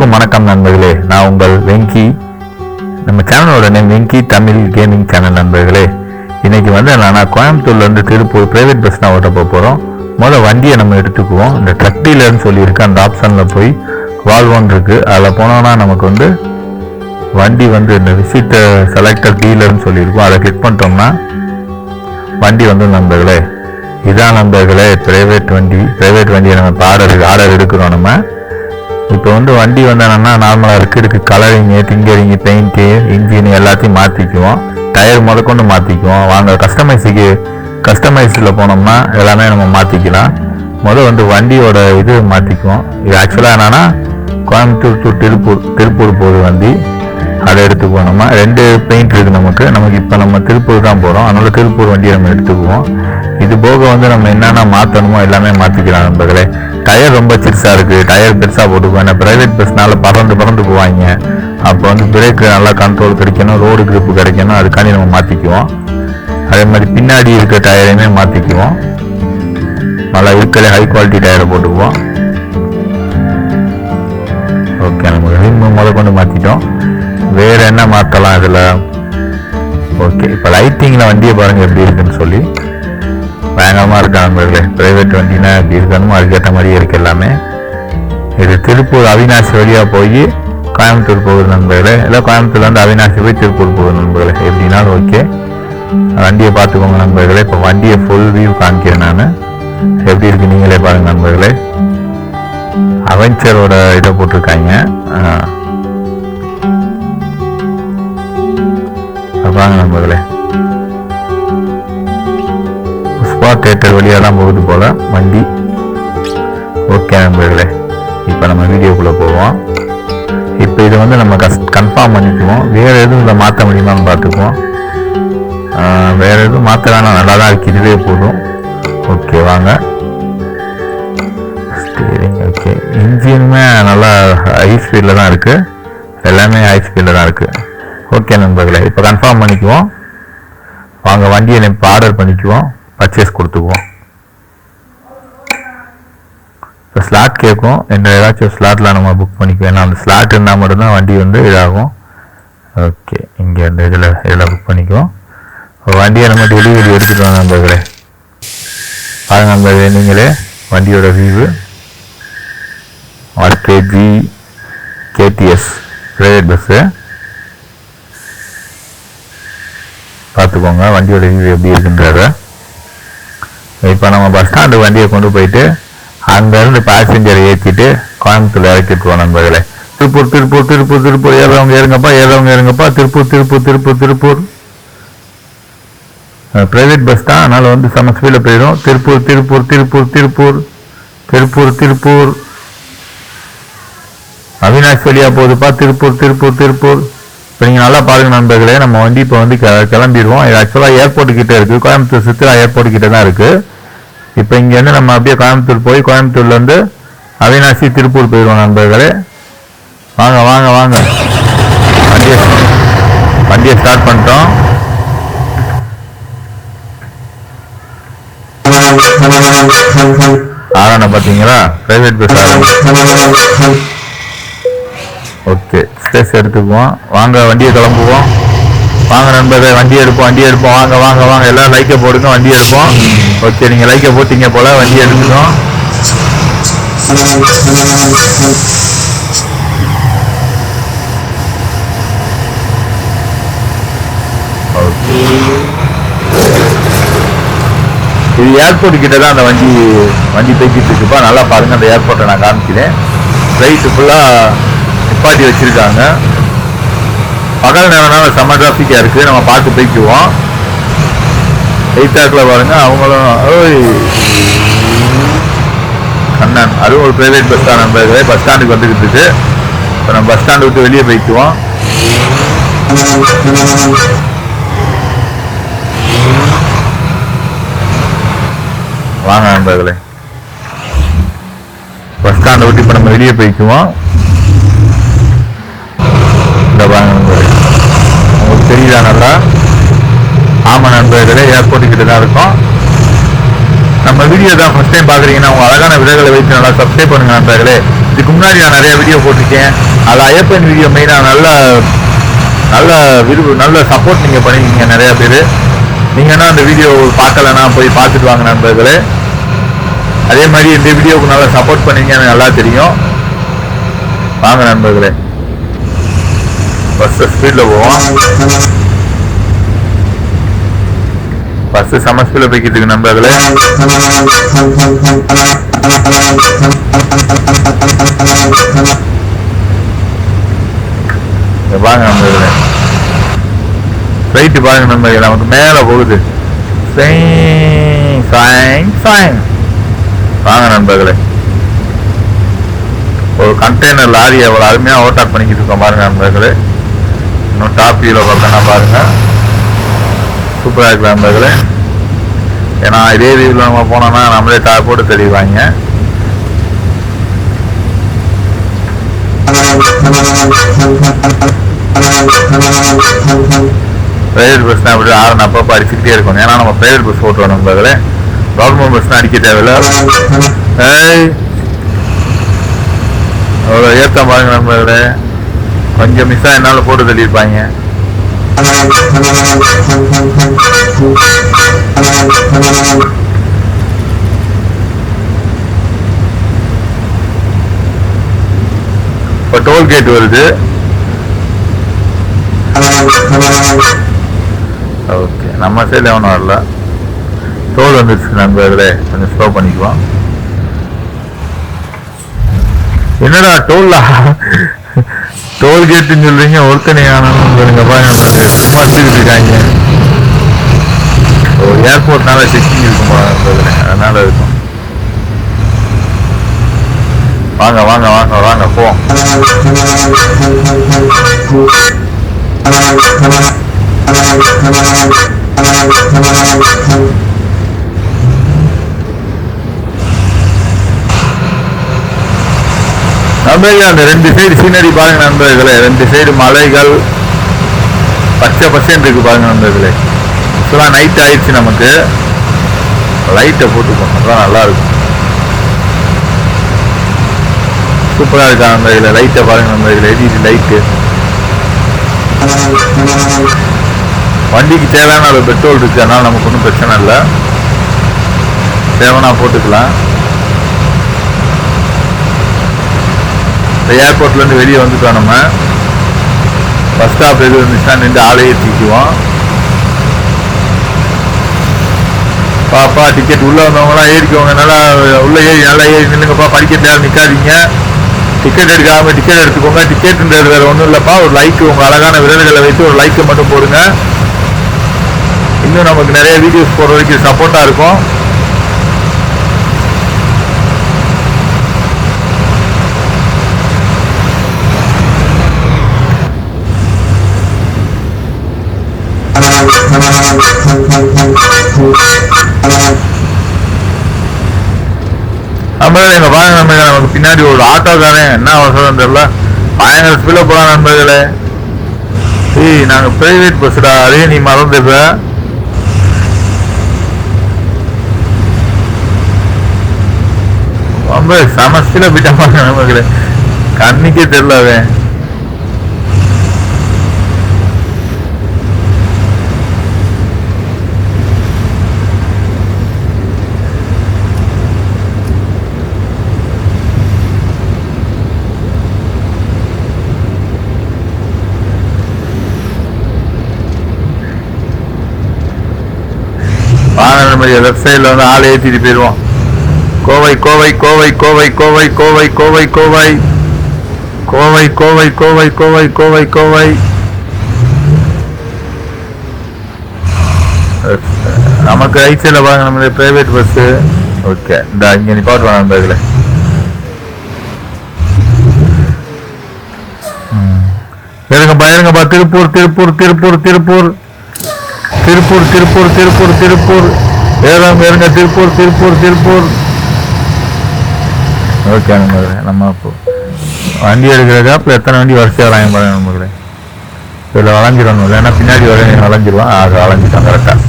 அனைவருக்கும் வணக்கம் நண்பர்களே. நான் உங்கள் வெங்கி. நம்ம சேனலோட name Venky Tamil gaming channel நண்பர்களே. இன்னைக்கு நான் கோயம்புத்தூர்லேருந்து திருப்பூர் பிரைவேட் பஸ் தான் ஓட்ட போகிறோம். வண்டியை நம்ம எடுத்துக்குவோம். இந்த ட்ரக் டீலர்னு சொல்லியிருக்கு, அந்த ஆப்ஷனில் போய் வால்வோன் இருக்குது, அதில் போனோம்னா நமக்கு வண்டி இந்த விசிட் செலக்டர் டீலர்னு சொல்லியிருக்கோம். அதை கிளிக் பண்ணிட்டோம்னா வண்டி நண்பர்களே இதான் நண்பர்களே பிரைவேட் வண்டியை நம்ம ஆர்டர் எடுக்கிறோம். நம்ம இப்போ வண்டி என்னன்னா நார்மலாக இதுக்கு கலரிங்கு, டிங்கரிங்கு, பெயிண்ட்டு, இன்ஜின் எல்லாத்தையும் மாற்றிக்குவோம். டயர் முதற்கொண்டு மாற்றிக்குவோம். வாங்க கஸ்டமைஸில் போனோம்னா எல்லாமே நம்ம மாற்றிக்கலாம். வண்டியோட இது மாற்றிக்குவோம். இது ஆக்சுவலாக என்னன்னா கோயம்புத்தூர் டு திருப்பூர் போகுது வண்டி. அதை எடுத்துக்குவோம். நம்ம 2 பெயிண்ட் இருக்குது நமக்கு இப்போ நம்ம திருப்பூர் தான் போகிறோம். அதனால திருப்பூர் வண்டியை நம்ம எடுத்துக்குவோம். இது போக நம்ம என்னென்ன மாற்றணுமோ எல்லாமே மாற்றிக்கலாம் நண்பர்களே. டயர் ரொம்ப சிறுசாக இருக்குது, டயர் பெருசாக போட்டுக்குவோம். ஏன்னா ப்ரைவேட் பஸ்னால பறந்து போவாங்க. அப்போ பிரேக்கு நல்லா கண்ட்ரோல் கிடைக்கணும், ரோடு கிரிப்பு கிடைக்கணும், அதுக்காண்டி நம்ம மாற்றிக்குவோம். அதே மாதிரி பின்னாடி இருக்க டயரையுமே மாற்றிக்குவோம். நல்லா இருக்கலே ஹை குவாலிட்டி டயரை போட்டுக்குவோம். ஓகே, நம்ம ரிம்மு முதற்கொண்டு மாற்றிட்டோம். வேறு என்ன மாற்றலாம் இதில்? ஓகே, இப்போ லைட்டிங்கில் வண்டியை பாருங்கள் எப்படி இருக்குன்னு சொல்லி. பயங்கரமாக இருக்கா நண்பர்களே. பிரைவேட் வண்டினா எப்படி இருக்கணுமோ அதுக்கேற்ற மாதிரியே இருக்குது எல்லாமே. இது திருப்பூர் அவினாசி வழியாக போய் கோயம்புத்தூர் போகுது நண்பர்களே. இல்லை கோயம்புத்தூர்லேருந்து அவினாசி போய் திருப்பூர் போகுது நண்பர்களே. எப்படின்னாலும் ஓகே, வண்டியை பார்த்துக்கோங்க நண்பர்களே. இப்போ வண்டியை ஃபுல் வியூ காமிக்கிறேன் நான். எப்படி இருக்கு நீங்களே பாருங்கள் நண்பர்களே. அவெஞ்சரோட இதை போட்டிருக்காங்க. பாருங்க நண்பர்களே, புஷ்பா தியேட்டர் வழியாக தான் போகுது போல வண்டி. ஓகே நண்பர்களே, இப்போ நம்ம வீடியோக்குள்ளே போவோம். இப்போ இது நம்ம கன்ஃபார்ம் பண்ணிக்குவோம். வேறு எதுவும் இதில் மாற்ற முடியுமான்னு பார்த்துக்குவோம். வேறு எதுவும் மாற்ற வேணாம், நல்லா தான் இருக்குது, இதுவே போதும். ஓகே வாங்க. ஸ்டீரிங் ஓகே, இன்ஜினுமே நல்லா ஹை ஸ்பீடில் தான் இருக்குது, எல்லாமே ஹை ஸ்பீடில் தான் இருக்குது. ஓகே நண்பர்களே, இப்போ கன்ஃபார்ம் பண்ணிக்குவோம். வாங்க வண்டியை இப்போ ஆர்டர் பண்ணிக்குவோம், பர்ச்சேஸ் கொடுத்துக்குவோம். இப்போ ஸ்லாட் கேட்கும், ஏதாச்சும் ஸ்லாட்டில் நம்ம புக் பண்ணிக்குவோம். ஏன்னா அந்த ஸ்லாட் இருந்தால் மட்டும்தான் வண்டி இதாகும். ஓகே, இங்கே இந்த இதில் புக் பண்ணிக்குவோம். வண்டியை நம்ம டெலிவரி எடுத்துக்குவோம் நண்பர்களே. பாருங்க நண்பர்களே, நீங்களே வண்டியோட view. RKG KTS private bus பார்த்துக்கோங்க. வண்டியோட வியூ எப்படி இருக்குன்றத. இப்போ நம்ம பஸ் ஸ்டாண்டு வண்டியை கொண்டு போயிட்டு அங்கேருந்து பேசஞ்சரை ஏற்றிட்டு கோயம்புத்தூர் இறக்கிட்டுருவோம் நண்பர்களே. திருப்பூர் ஏறவங்க ஏறுங்கப்பா. திருப்பூர் பிரைவேட் பஸ் தான், அதனால் செம ஸ்பீடில் போயிடும். திருப்பூர் அவினாஷ் வழியாக போகுதுப்பா. திருப்பூர். இப்போ நீங்கள் நல்லா பாருங்க நண்பர்களே, நம்ம வண்டி இப்போ கிளம்பிடுவோம். இது ஆக்சுவலாக ஏர்போர்ட்டு கிட்டே இருக்குது, கோயம்புத்தூர் சித்ரா ஏர்போர்ட் கிட்டே தான் இருக்குது. இப்போ இங்கேருந்து நம்ம அப்படியே கோயம்புத்தூர் போய் கோயம்புத்தூர்லேருந்து அவினாசி திருப்பூர் போயிடுவோம் நண்பர்களே. வாங்க வண்டியை ஸ்டார்ட் பண்ணிட்டோம். ஆரான பார்த்தீங்களா, பிரைவேட் பஸ் ஆரம்பி. ஓகே, ஸ்பேஸ் எடுத்துக்குவோம். வாங்க வண்டியை கிளம்புவோம். வாங்க நண்பர்களே, வண்டி எடுப்போம். வாங்க எல்லாம் லைக்கை போடுங்க, வண்டி எடுப்போம். ஓகே, நீங்கள் லைக்கை போட்டீங்க போல, வண்டி எடுத்துக்கோம். ஓகே, இது ஏர்போர்ட் கிட்ட தான் அந்த வண்டி போய்கிட்டு இருக்குப்பா. நல்லா பாருங்க, அந்த ஏர்போர்ட்டை நான் காமிக்கிறேன். ரைட்டு ஃபுல்லாக நிப்பாட்டி வச்சிருக்காங்க. பகல் நேரம்னால செம்ம டிராஃபிக்காக இருக்குது, நம்ம பார்த்து போய்க்குவோம். 8 o'clock பாருங்க, அவங்களும் கண்ணன், அதுவும் ஒரு பிரைவேட் பஸ் தான் நண்பர்களே. பஸ் ஸ்டாண்டுக்கு வந்துக்கிட்டு இருக்கு. இப்போ நம்ம பஸ் ஸ்டாண்டு விட்டு வெளியே போய்க்குவோம். வாங்க நண்பர்களே, பஸ் ஸ்டாண்டை விட்டு இப்போ நம்ம வெளியே போய்க்குவோம். இந்த வாங்க நண்பர்களே, உங்களுக்கு தெரியுதா நல்லா? ஆமாம் நண்பர்களே, ஏர்போர்ட்டு கிட்ட தான் இருக்கும். நம்ம வீடியோ தான் ஃபர்ஸ்ட் டைம் பார்க்குறீங்கன்னா உங்கள் அழகான விதைகளை வைத்து நல்லா சப்ஸ்கிரைப் பண்ணுங்க நண்பர்களே. இதுக்கு முன்னாடி நான் நிறைய வீடியோ போட்டிருக்கேன். அதில் ஐயப்பன் வீடியோ மெயினாக நல்ல சப்போர்ட் நீங்கள் பண்ணிருக்கீங்க நிறையா பேர். நீங்கன்னா அந்த வீடியோ பார்க்கலன்னா போய் பார்த்துட்டு வாங்க நண்பர்களே. அதே மாதிரி இந்த வீடியோவுக்கு நல்லா சப்போர்ட் பண்ணீங்க எனக்கு நல்லா தெரியும். வாங்க நண்பர்களே, பஸ் ஸ்பீடில் போவோம். பஸ் செம ஸ்பீடில் போய்கிட்டு இருக்கு நண்பர்களே. பாருங்க நண்பர்களே, ஃப்ளைட்டு பாருங்க நண்பர்களே, நமக்கு மேலே போகுது. வாங்க நண்பர்களே, ஒரு கண்டெய்னர் லாரி எவ்வளோ அருமையாக ஓவர்டேக் பண்ணிக்கிட்டு இருக்கோம் பாருங்க நண்பர்களே. இன்னும் டாப் வியூவில் பார்த்தோன்னா பாருங்க, சூப்பராக இருக்கு நண்பர்களே. ஏன்னா இதே வியூவில் நம்ம போனோம்னா நம்மளே டாப் போட்டு தெரிவாங்க. பிரைவேட் பஸ்னா அப்படி ஆரன் அப்பப்போ அடிச்சுக்கிட்டே இருக்கும். ஏன்னா நம்ம பிரைவேட் பஸ் ஓட்டுவோம் நண்பர்களே, கவர்மெண்ட் பஸ்னா அடிக்க தேவையில்லை. அவ்வளோ ஏற்றம் பாருங்க நண்பர்களே, கொஞ்சம் மிஸ்ஸாக என்னால் போட்டு தள்ளியிருப்பாங்க. இப்போ டோல்கேட் வருது. ஓகே, நம்ம சைடில் எவனும் வரல. டோல் வந்துருச்சு நண்பர்களே, கொஞ்சம் ஸ்லோ பண்ணிக்குவோம். என்னடா டோல்கேட்டுன்னு சொல்றீங்க, ஒருத்தனை ஆனாலும் சும்மா எடுத்துக்கிட்டு இருக்காங்க. ஒரு ஏர்போர்ட்னால செக்கிங் இருக்கும் நண்பர்களே, அதனால இருக்கும். வாங்க வாங்க வாங்க வாங்க போ. நண்பர்களே, அந்த ரெண்டு சைடு சீனரி பாருங்க நண்பர்களே, ரெண்டு சைடு மலைகள் பச்சை பச்சைன்னு இருக்கு பாருங்க நண்பர்களே. இப்போலாம் நைட் ஆயிடுச்சு, நமக்கு லைட்டை போட்டுக்கோங்க, அதான் நல்லா இருக்கும். சூப்பராக இருக்கா நண்பர்களே, லைட்டை பாருங்க நண்பர்களே, எல்இடி லைட்டு. வண்டிக்கு தேவையான ஒரு பெட்ரோல் இருக்கு, அதனால நமக்கு ஒன்றும் பிரச்சனை இல்லை, தேவைன்னா போட்டுக்கலாம். இந்த ஏர்போர்ட்லேருந்து வெளியே வந்துட்டோம். நம்ம பஸ் ஸ்டாப் எது இருந்துச்சுன்னா நின்று ஆளையே தூக்குவோம். பாப்பா டிக்கெட் உள்ளே வந்தவங்களாம் ஏறிக்கோங்க, நல்லா உள்ளே ஏறி நல்லா ஏறி நில்லுங்கப்பா, படிக்கட்டு யாரும் நிற்காதீங்க. டிக்கெட் எடுக்காமல் டிக்கெட் எடுத்துக்கோங்க. டிக்கெட்டுன்றது வேறு ஒன்றும் இல்லைப்பா, ஒரு லைக்கு உங்கள் அழகான விரல்களை வைத்து ஒரு லைக்கை மட்டும் போடுங்க. இன்னும் நமக்கு நிறைய வீடியோஸ் போடுற வரைக்கும் சப்போர்ட்டாக இருக்கும். நண்பர்களே, எங்க பாருங்க நண்பர்களே, நமக்கு பின்னாடி ஒரு ஆட்டோக்காரன் என்ன அவசரம் தெரியல, பயங்கர ஸ்பீடில் போகலாம் நண்பர்களே. நாங்க பிரைவேட் பஸ்டா, அதே நீ மறந்துப்ப. ரொம்ப சமஸ்தில போயிட்டா பாருங்க நண்பர்களே, கண்ணுக்கே தெரியல அவன். லெஃப்ட் சைடில் வந்து ஆளை ஏற்றிட்டு போயிடுவோம். கோவை கோவை கோவை கோவை கோவை கோவை கோவை கோவை கோவை கோவை கோவை கோவை கோவை கோவை. நமக்கு ரைட் சைடில் பாருங்க நம்மளுடைய பிரைவேட் பஸ்ஸு. ஓகே, இந்த இங்கே நிப்பாட்டுவாங்க நண்பர்களே. இருங்கப்பா திருப்பூர் திருப்பூர் திருப்பூர் திருப்பூர் திருப்பூர் திருப்பூர் திருப்பூர் திருப்பூர் ஏறாம இருங்க. திருப்பூர் திருப்பூர் திருப்பூர். ஓகே நண்பர்களே, நம்ம இப்போ வண்டி எடுக்கிறதா இப்போ எத்தனை வண்டி வரிசையாக வளைய பாருங்க நண்பர்களே. இதில் வளைஞ்சிடணும், இல்லைன்னா பின்னாடி வளைஞ்சிருவான். அது வளைஞ்சிட்டான் கரெக்டாக.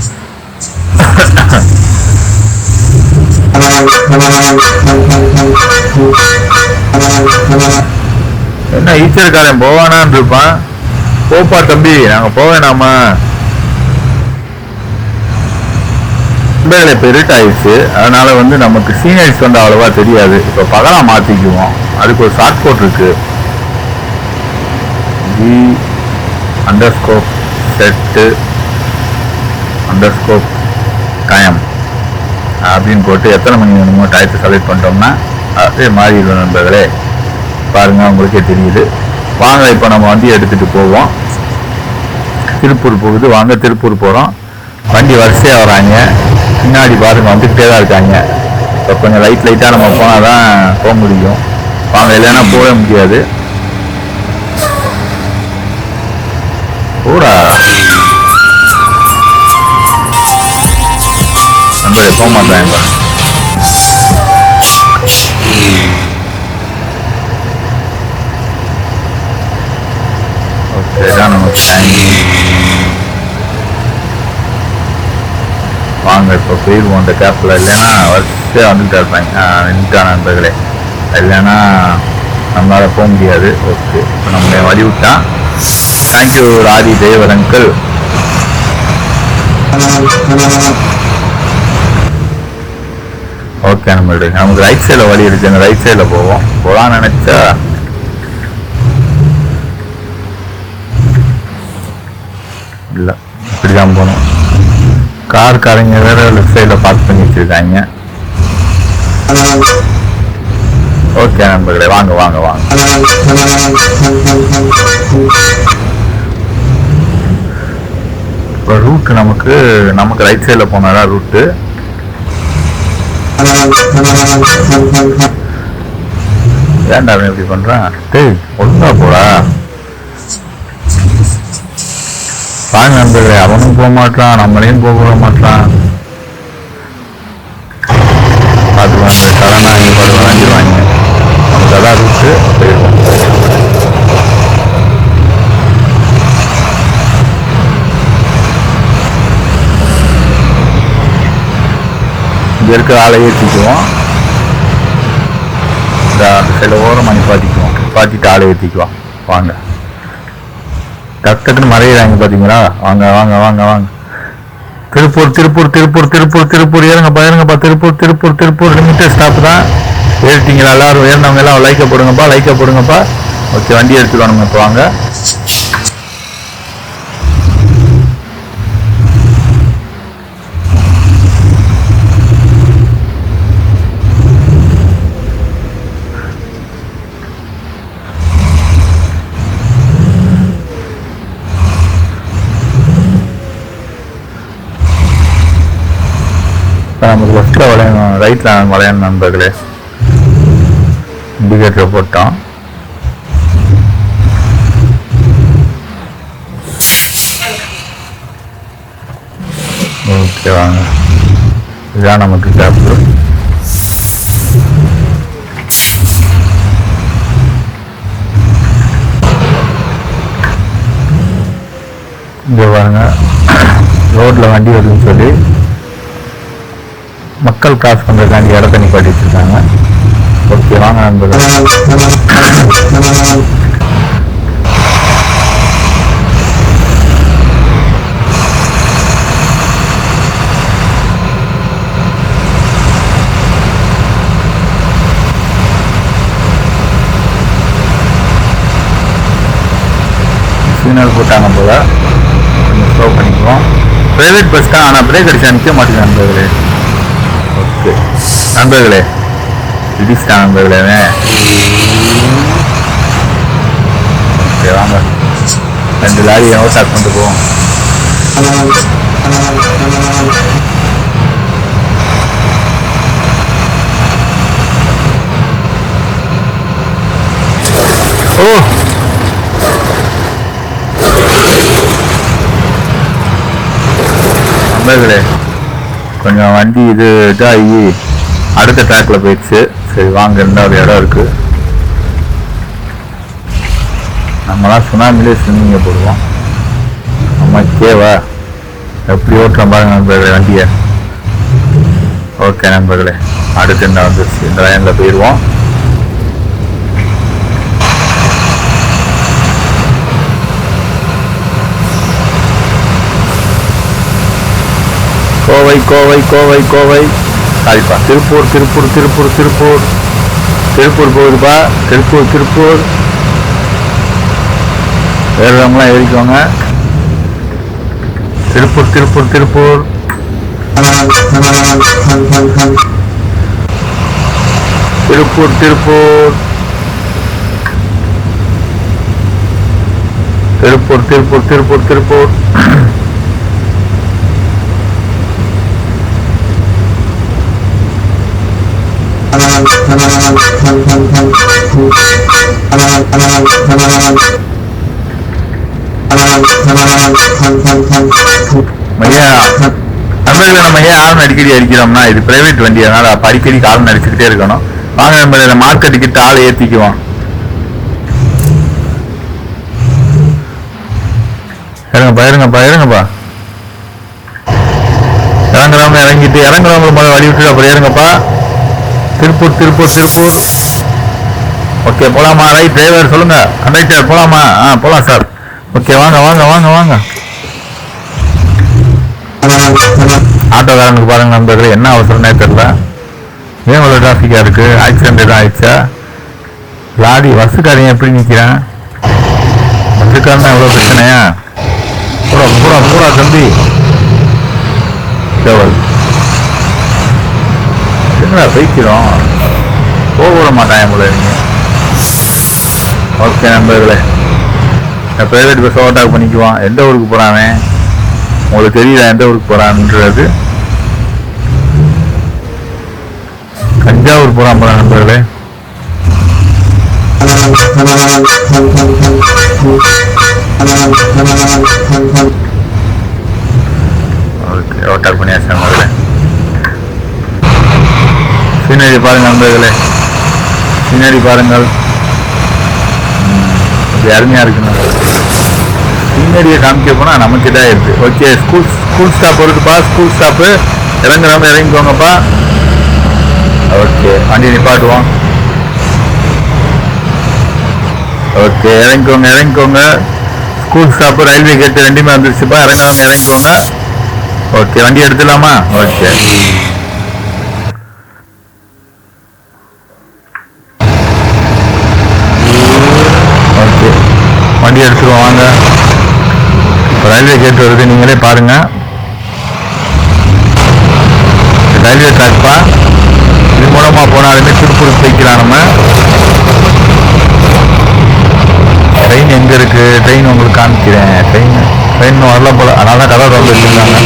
என்ன ஈச்சர்காரன் போவானான்னு இருப்பான். போப்பா தம்பி, நாங்க போவேனாமா. இப்போ இருட் ஆயிடுச்சு, அதனால வந்து நமக்கு சீனரிஸ் வந்து அவ்வளவா தெரியாது. இப்போ பகலா மாத்திக்குவோம். அதுக்கு ஒரு ஷார்ட் கோட் இருக்கு, G_set _time அப்படின்னு போட்டு எத்தனை மணி வேணுமோ டயத்தை செலக்ட் பண்ணிட்டோம்னா அதே மாறிடும் நண்பர்களே. பாருங்க, உங்களுக்கே தெரியுது. வாங்க இப்போ நம்ம வண்டி எடுத்துட்டு போவோம். திருப்பூர் போகுது, வாங்க திருப்பூர் போகிறோம். வண்டி வரிசையாக வராங்க, பின்னாடி பாருங்க வந்துக்கிட்டே தான் இருக்காங்க. இப்போ கொஞ்சம் லைட்டாக நம்ம போனால் தான் போக முடியும். வாங்க, இல்லைன்னா போக முடியாது. கூட நண்பர்களே போக மாட்டாங்க. ஓகே தான் நமக்கு வாங்க இப்போ போயிடுவோம் அந்த கேப்பில். இல்லைன்னா வரிசையாக வந்துட்டு இருப்பாங்க. நின்றுட்டான் நண்பர்களே, இல்லைன்னா நம்மளால் போக முடியாது. ஓகே, இப்போ நம்ம வழி விட்டான். தேங்க்யூ ராதி தேவர் அங்கிள். ஓகே நம்மளுடைய நமக்கு ரைட் சைடில் வழி இருக்கு, அந்த ரைட் சைடில் போகலான்னு நினச்சா இல்லை, இப்படிதான் போகணும். காரங்க வேற லெஃப்ட் சைடில் பார்க் பண்ணி வச்சிருக்காங்க. ஓகே நண்பர்களே, வாங்க வாங்க வாங்க. இப்போ ரூட் நமக்கு ரைட் சைடில் போனாதான் ரூட்டு. ஏன்டா அவன் எப்படி பண்றான்? டேய் ஒழுங்கா போடா. வாங்க நண்பர்களே, அவனும் போக மாட்டான், நம்மளையும் போக மாட்டான். பார்த்துக்கலாம், சடனா இங்கே பாட்டு வளைஞ்சிருவாங்க. நமக்கு அதான் ரூட்டு, போயிடுவோம். இங்கே இருக்கிற ஆளை ஏற்றிக்குவோம். இந்த சில ஓரமாக நிப்பாட்டிக்குவோம், நிப்பாட்டிட்டு ஆளை ஏற்றிக்குவோம். வாங்க, டக்குன்னு மறையிறாங்க பார்த்தீங்களா? வாங்க வாங்க வாங்க வாங்க. திருப்பூர் திருப்பூர் திருப்பூர் திருப்பூர் திருப்பூர் ஏறுங்கப்பா ஏறுங்கப்பா. திருப்பூர் திருப்பூர் திருப்பூர் லிமிட்டட் ஸ்டாப் தான். ஏறிட்டீங்களா எல்லாரும்? ஏறினவங்க எல்லாம் லைக்கை போடுங்கப்பா, லைக்கை போடுங்கப்பா. ஓகே, வண்டி எடுத்துக்கலாம் நம்ம. இப்போ வாங்க. நமக்கு லெஃப்டில் வளையணும், ரைட்டில் வளையணும் நண்பர்களே. இண்டிகேட்டரை போட்டோம். ஓகே வாங்க, இதுதான் நமக்கு கேப்பு. இங்கே பாருங்க, ரோட்டில் வண்டி வருதுன்னு சொல்லி மக்கள் கிராஸ் பண்ணுறதுக்காண்டி இடத்த நிப்பாட்டி வச்சுருக்காங்க. ஓகே வாங்க நண்பர்கள். சிக்னல் போட்டாங்க போல, கொஞ்சம் ஸ்லோ பண்ணிக்குவோம். ப்ரைவேட் பஸ் தான், ஆனால் பிரேக் அடிச்சா நிற்க மாட்டேங்குது நண்பர்களே. ஓகே நண்பர்களே, இடிச்சிட்டான் நண்பர்களே. ஓகே வாங்க, 2 லாரி ஓவர்டேக் பண்ணிட்டு போவோம். ஓ நண்பர்களே, கொஞ்சம் வண்டி இதாகி அடுத்த ட்ராக்ல போயிடுச்சு. சரி வாங்க, ரெண்டாவது இடம் இருக்கு. நம்மளாம் சுனாமிலே ஸ்விம்மிங்க போடுவோம். நம்ம கேவா எப்படி ஓட்டுறோம் பாருங்க நண்பர்களே வண்டியை. ஓகே நண்பர்களே, அடுத்து என்ன வந்துருச்சு, இந்த லைனில் போயிடுவோம். கோவை கோவை கோவை கோவை சாரிப்பா, திருப்பூர் திருப்பூர் திருப்பூர் திருப்பூர் திருப்பூர் போகுதுப்பா. திருப்பூர் திருப்பூர் ஏறுறவங்களாம் ஏறிக்கோங்க. திருப்பூர் திருப்பூர் திருப்பூர் திருப்பூர் திருப்பூர் திருப்பூர் திருப்பூர் திருப்பூர் திருப்பூர் ஐயா நண்பர்களை நம்ம ஏன் ஆர்ன் அடிக்கடி அடிக்கிறோம்னா இது பிரைவேட் வண்டி, அதனால அப்ப அடிக்கடி ஆர்ன் அடிச்சுக்கிட்டே இருக்கணும். வாங்க நம்ம மார்க்கெட் கிட்ட ஆளை ஏத்திக்குவோம். இறங்கப்பா இறங்கப்பா இறங்கப்பா. இறங்குறவங்க இறங்கிட்டு இறங்குறவங்க முதல்ல வழி விட்டு அப்புறம் இறங்கப்பா. திருப்பூர் திருப்பூர் திருப்பூர். ஓகே போலாமா? ரைட் டிரைவர் சொல்லுங்க. கண்டக்டர் போலாமா? போலாம் சார். ஓகே வாங்க வாங்க வாங்க வாங்க. ஆட்டோக்காரனுக்கு பாருங்க நண்பர்களே, என்ன அவசரம்னே தெரியல. ஏன் இவ்வளோ டிராஃபிக்காக இருக்கு? ஆக்சிடென்ட் எதுவும் ஆயிடுச்சா? லாரி பஸ்ஸுக்காரன் எப்படி நிற்கிறான்? பஸ்ஸுக்காரன் எவ்வளோ பிரச்சனையா? பூரா பூரா பூரா தம்பி என்னடா போய்க்கிறோம், போக விட மாட்டான் போல நீங்கள். ஓகே நண்பர்களே, பிரைவேட் பஸ் ஓவர்டேக் பண்ணிக்குவான். எந்த ஊருக்கு போகிறானே உங்களுக்கு தெரியல, எந்த ஊருக்கு போகிறான்ன்றது. தஞ்சாவூர் போகிறான் போல நண்பர்களே. ஓகே ஓவர்டேக் பண்ணியாச்சு நண்பர்களே. சீனரி பாருங்கள் நண்பர்களே, சீனரி பாருங்கள், அருமையாக இருக்குங்க. சீனரியை காமிக்க போனால் நமக்கு இதாக இருக்குது. ஓகே ஸ்கூல் ஸ்டாப் வருதுப்பா. ஸ்கூல் ஸ்டாப்பு இறங்குறாம இறங்கிக்கோங்கப்பா. ஓகே வண்டி நிப்பாட்டுவோம். ஓகே இறங்கிக்கோங்க இறங்கிக்கோங்க. ஸ்கூல் ஸ்டாப்பு ரயில்வே கேட்டு ரெண்டுமே வந்துருச்சுப்பா. இறங்குறாம இறங்கிக்கோங்க. ஓகே வண்டி எடுத்துடலாமா? ஓகே ஓகே வண்டி எடுத்துருவோம் வாங்க. ரயில்வே கேட் வருது, நீங்களே பாருங்க. ரயில்வே ட்ராக்பா, இது மூலமா போனாலுமே திருப்பூர் போய்க்கலாம் நம்ம. ட்ரெயின் எங்க இருக்கு? ட்ரெயின் உங்களுக்கு காமிக்கிறேன். ட்ரெயின் வரல போல, அதனால தான் கதை ரொம்ப வச்சுருக்காங்க.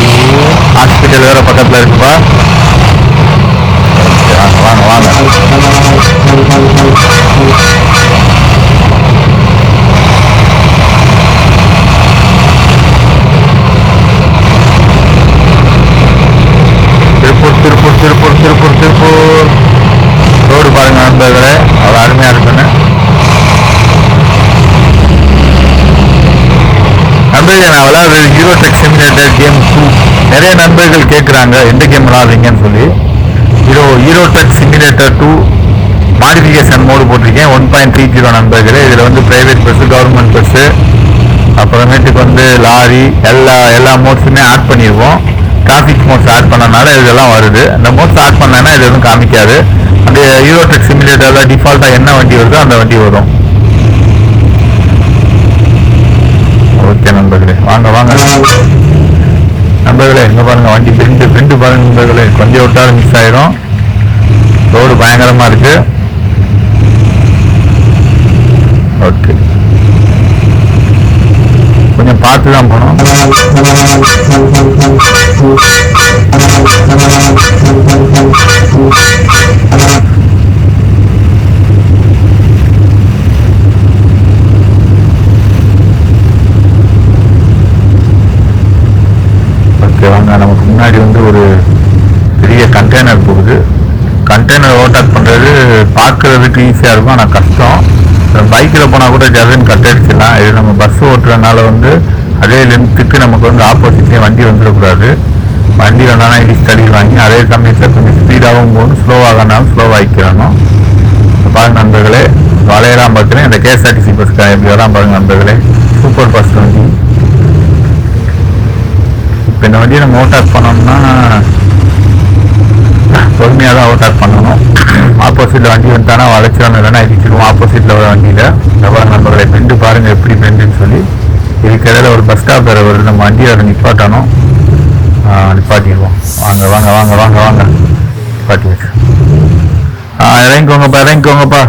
ஹாஸ்பிட்டல் வேற பக்கத்தில் இருக்குப்பா. வாங்க வாங்க வாங்க. திருப்பூர் திருப்பூர் திருப்பூர் திருப்பூர் திருப்பூர் ரோடு பாருங்க நண்பர்களே, அவ்வளோ அருமையாக இருக்குன்னு. நண்பர்கள் நான் விளையாடுறது ஹீரோ ட்ரக் சிமுலேட்டர் கேம் 2. நிறைய நண்பர்கள் கேட்குறாங்க எந்த கேம் விளையாடுறீங்கன்னு சொல்லி. Hero drug simulator 2 modification mode போட்டிருக்கேன். 1.30 நண்பர்களே. இதில் வந்து பிரைவேட் பஸ்ஸு, கவர்மெண்ட் பஸ்ஸு, அப்புறமேட்டுக்கு வந்து லாரி, எல்லா மோட்ஸுமே ஆட் பண்ணிடுவோம். டிராஃபிக் மோட்ஸ் ஆட் பண்ணனால இதெல்லாம் வருது. அந்த மோட்ஸ் ஆட் பண்ணனா இது எதுவும் காமிக்காது. அந்த ஹீரோ ட்ரக் சிமுலேட்டரில் டிஃபால்ட்டாக என்ன வண்டி வருதோ அந்த வண்டி வரும். ஓகே நண்பர்களே வாங்க வாங்க நண்பர்களே. இங்கே பாருங்கள் வண்டி பெண்டு பாருங்க நண்பர்களே. கொஞ்சம் விட்டாலும் மிஸ் ஆயிடும். ரோடு பயங்கரமாக இருக்கு. ஓகே கொஞ்சம் பார்த்து தான் போனோம். ஓகே வாங்க. நமக்கு முன்னாடி வந்து ஒரு பெரிய கண்டெய்னர் போகுது. கண்டெய்னர் ஓவர்டேக் பண்ணுறது பார்க்கறதுக்கு ஈஸியாக இருக்கும், ஆனால் கஷ்டம். பைக்கில் போனால் கூட ஜர்ன்னு கட் அடிச்சிடலாம். இது நம்ம பஸ் ஓட்டுறதுனால வந்து அதே லென்த்துக்கு நமக்கு வந்து ஆப்போசிட்லேயே வண்டி வந்துடக்கூடாது. வண்டி வந்தாலும் இடிச்சு தள்ளிடுவாங்க. அதே சமயத்தில் கொஞ்சம் ஸ்பீடாகவும் போகணும், ஸ்லோவாகனாலும் ஸ்லோவாகிக்கிறணும். பாருங்க நண்பர்களே, வளையலாம் பார்க்குறேன். இந்த கேஎஸ்ஆர்டிசி பஸ்க்கு எப்படி வரலாம் பாருங்க நண்பர்களே. சூப்பர் பஸ் வண்டி. இப்போ இந்த வண்டியை நம்ம ஓவர்டேக் பண்ணோம்னா பொறுமையாக தான் ஓவர்டேக் பண்ணணும். ஆப்போசிட்டில் வண்டி வந்துட்டானா வளைச்சிடணும், இல்லைன்னா இடிச்சிடுவோம். ஆப்போசிட்டில் வர வண்டியில் எவ்வளோ நண்பர்களை பெண்டு பாருங்கள் எப்படி பெண்டுன்னு சொல்லி. இதுக்கு இடையில ஒரு பஸ் ஸ்டாப் வேறு வருது, நம்ம வண்டியை அதை நிப்பாட்டணும். நிப்பாட்டிடுவோம். வாங்க வாங்க வாங்க வாங்க வாங்க நிப்பாட்டி வச்சு இறங்கிக்கோங்கப்பா இறங்கிக்கோங்கப்பா.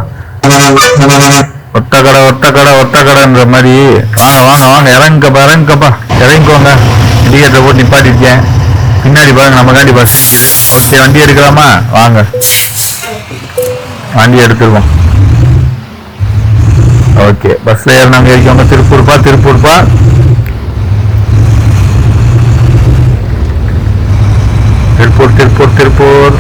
ஒட்டக்கடை ஒட்டக்கடை ஒட்டக்கடைன்ற மாதிரி வாங்க வாங்க வாங்க இறங்குக்கப்பா இறங்குக்கப்பா இறங்கிக்கோங்க. இண்டிகேட்டரை போட்டு நிப்பாட்டிருக்கேன். பின்னாடி பாருங்க நமக்காண்டி பஸ். ஓகே வண்டி எடுக்கலாமா? வாங்க வண்டி எடுத்துருவோம். ஓகே பஸ்ல ஏறினாங்க ஏறிக்கோங்க. திருப்பூர்ப்பா திருப்பூர்ப்பா. திருப்பூர் திருப்பூர் திருப்பூர்.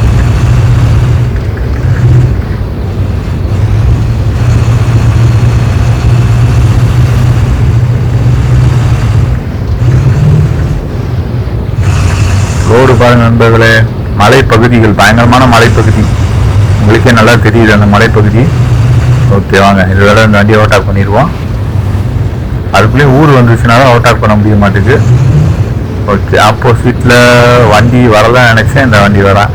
ரோடு பாருங்க நண்பர்களே, மலைப்பகுதிகள், பயங்கரமான மலைப்பகுதி. உங்களுக்கே நல்லா தெரியுது அந்த மலைப்பகுதி. ஓகே வாங்க இதோட இந்த வண்டியை ஓவர்டேக் பண்ணிடுவோம். அதுக்குள்ளேயும் ஊர் வந்துச்சுனாலும் ஓவர்டேக் பண்ண முடிய மாட்டேங்குது. ஓகே ஆப்போசிட்டில் வண்டி வரலாம் நினச்சேன், இந்த வண்டி வரேன்.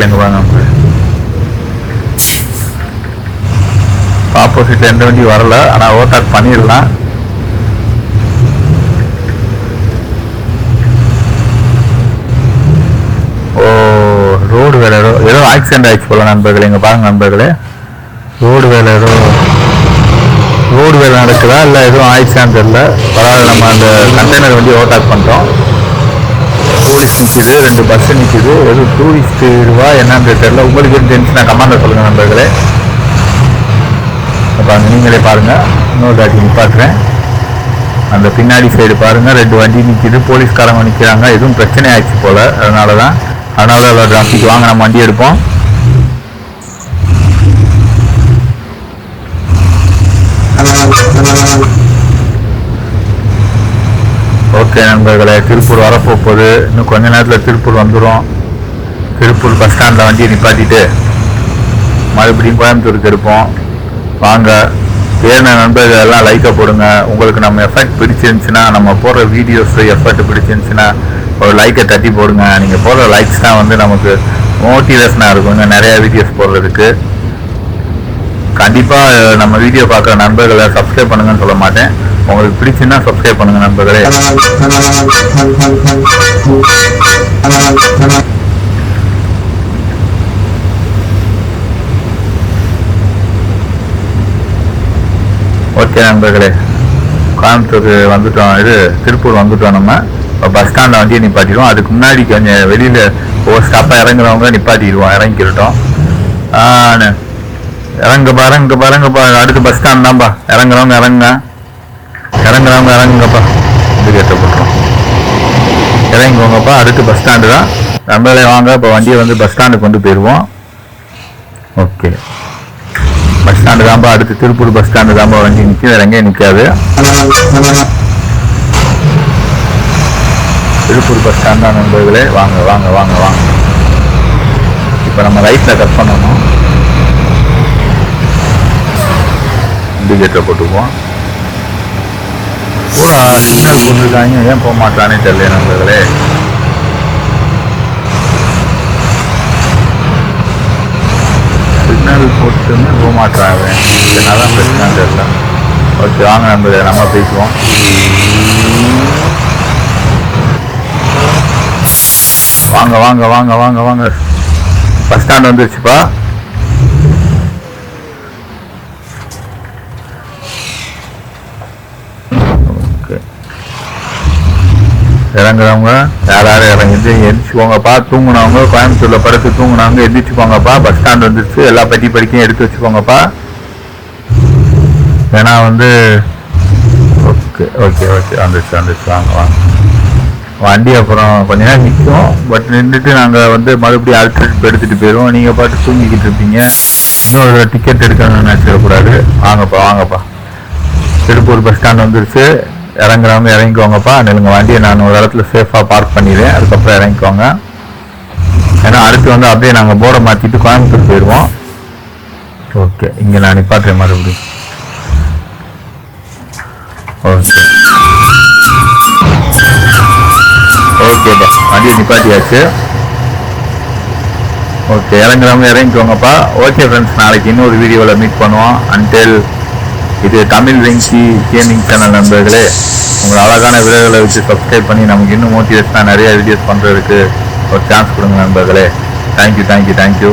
எங்கே வாங்க ஆப்போசிட்ல எந்த வண்டி வரல, ஆனால் ஓவர்டேக் பண்ணிடலாம். ஓ ரோடு வேலை ஏதோ ஆக்சிடென்ட் ஆயிடுச்சு போல நண்பர்களே. இங்கே பாருங்க நண்பர்களே, ரோடு வேலை நடக்குதா இல்லை எதுவும் ஆயிடுச்சான்னு தெரியல. பரவாயில்ல, நம்ம அந்த கண்டெய்னர் வண்டி ஓவர்டேக் பண்ணுறோம். போலீஸ் நிற்கிது, 2 பஸ் நிற்கிது. எதுவும் டூரிஸ்ட் இதுவா என்னன்னு தெரியல. உங்களுக்கு எதுவும் தெரிஞ்சுன்னா கமாண்டர் சொல்லுங்கள் நண்பர்களே. பாருங்க நீங்களே பாருங்க, இன்னொரு தாட்டி நிப்பாட்டுறேன். அந்த பின்னாடி சைடு பாருங்க 2 வண்டி நிற்கிது, போலீஸ்காரங்க நிற்கிறாங்க. எதுவும் பிரச்சனை ஆயிடுச்சு போல, அதனால டிராஃபிக். வாங்க நம்ம வண்டி எடுப்போம். ஓகே நண்பர்களே, திருப்பூர் வரப்போகுது. இன்னும் கொஞ்ச நேரத்தில் திருப்பூர் வந்துடும். திருப்பூர் பஸ் ஸ்டாண்டில் வண்டியை நிப்பாட்டிட்டு மறுபடியும் கோயம்புத்தூருக்கு எடுப்போம். வாங்க ஏன்னா நண்பர்கள் எல்லாம் லைக்கை போடுங்க. உங்களுக்கு நம்ம எஃபெக்ட் பிடிச்சிருந்துச்சுன்னா, நம்ம போடுற வீடியோஸ் எஃபெக்ட் பிடிச்சிருந்துச்சுன்னா ஒரு லைக்கை தட்டி போடுங்க. நீங்கள் போடுற லைக்ஸ் தான் வந்து நமக்கு மோட்டிவேஷனாக இருக்குங்க நிறையா வீடியோஸ் போடுறதுக்கு. கண்டிப்பாக நம்ம வீடியோ பார்க்குற நண்பர்களை சப்ஸ்கிரைப் பண்ணுங்கன்னு சொல்ல மாட்டேன். உங்களுக்கு பிடிச்சுன்னா சப்ஸ்கிரைப் பண்ணுங்க நண்பர்களே. ஓகே நண்பர்களே, கோயம்புத்தூர் வந்துட்டோம். திருப்பூர் வந்துட்டோம். நம்ம இப்போ பஸ் ஸ்டாண்டில் வண்டியை நிப்பாட்டிடுவோம். அதுக்கு முன்னாடி கொஞ்சம் வெளியில் ஒவ்வொரு ஸ்டாப்பாக இறங்குறவங்க நிப்பாட்டிடுவோம், இறங்கிக்கிட்டோம். இறங்குப்பா. அடுத்து பஸ் ஸ்டாண்ட் தான்ப்பா. இறங்குறவங்க இறங்குங்கப்பா. இது கேட்டப்பட்டுரும். இறங்குவோங்கப்பா. அடுத்து பஸ் ஸ்டாண்டு தான். நம்மளே வாங்க இப்போ வண்டியை வந்து பஸ் ஸ்டாண்டுக்கு கொண்டு போயிடுவோம். ஓகே பஸ் ஸ்டாண்டு தான்ப்பா. அடுத்து திருப்பூர் பஸ் ஸ்டாண்டு தான்ப்பா வண்டி நிற்கும், வேற எங்கேயும் நிற்காது. திருப்பூர் பஸ் ஸ்டாண்ட் தான் நண்பர்களே. வாங்க வாங்க வாங்க வாங்க. இப்போ நம்ம ரைட்டில் கட் பண்ணணும். இண்டிகேட்டரை போட்டுக்குவோம். கூட சிக்னல் போட்டுருக்காங்க, ஏன் போக மாட்டானே தெரியல நண்பர்களே. சிக்னல் போட்டுன்னு போக மாட்டாங்க, என்னதான் பிரச்சனைன்னு தெரியல. ஓகே வாங்க நண்பர்களே, நம்ம பேசுவோம். வாங்க வாங்க வாங்க வாங்க வாங்க. Bus stand வந்துருச்சுப்பா. இறங்குறவங்க யாரும் இறங்கிட்டு எந்திரிச்சுக்கோங்கப்பா. தூங்குனவங்க கோயம்புத்தூர்ல படுத்து தூங்குனவங்க எந்திரிச்சுக்கோங்கப்பா. பஸ் ஸ்டாண்ட் வந்துருச்சு, எல்லா பெட்டி படிக்கையும் எடுத்து வச்சுக்கோங்கப்பா. ஏன்னா வந்து ஓகே ஓகே ஓகே வந்துருச்சு வாங்க வாங்க. வண்டி அப்புறம் கொஞ்ச நேரம் நிற்கும், பட் நின்றுட்டு நாங்கள் வந்து மறுபடியும் அடுத்த எடுத்துகிட்டு போயிடுவோம். நீங்கள் பாட்டு தூங்கிக்கிட்டு இருப்பீங்க, இன்னொரு டிக்கெட் எடுக்கணும்னு நினச்சிடக்கூடாது. வாங்கப்பா. திருப்பூர் பஸ் ஸ்டாண்ட் வந்துருச்சு. இறங்குறவங்க இறங்கிக்கோங்கப்பா. நிலுங்க வண்டியை நான் ஒரு இடத்துல சேஃபாக பார்க் பண்ணிடுறேன், அதுக்கப்புறம் இறங்கிக்கோங்க. ஏன்னா அடுத்து வந்து அப்படியே நாங்கள் போர்டை மாற்றிட்டு கோயம்புத்தூர் போயிடுவோம். ஓகே, இங்கே நான் நிப்பாட்டுறேன் மறுபடியும். ஓகே ஓகேப்பா, வண்டியை நிப்பாட்டியாச்சு. ஓகே, இறங்குறவங்க இறங்கிக்கோங்கப்பா. ஓகே ஃப்ரெண்ட்ஸ், நாளைக்கு இன்னொரு வீடியோவில் மீட் பண்ணுவோம். அன்டில் இது தமிழ் வெங்கி கேமிங் சேனல் நண்பர்களே, உங்களை அழகான வீடியோகளை வச்சு சப்ஸ்கிரைப் பண்ணி நமக்கு இன்னும் மோட்டிவேஷனாக நிறைய வீடியோஸ் பண்ணுறதுக்கு ஒரு சான்ஸ் கொடுங்க நண்பர்களே. தேங்க்யூ.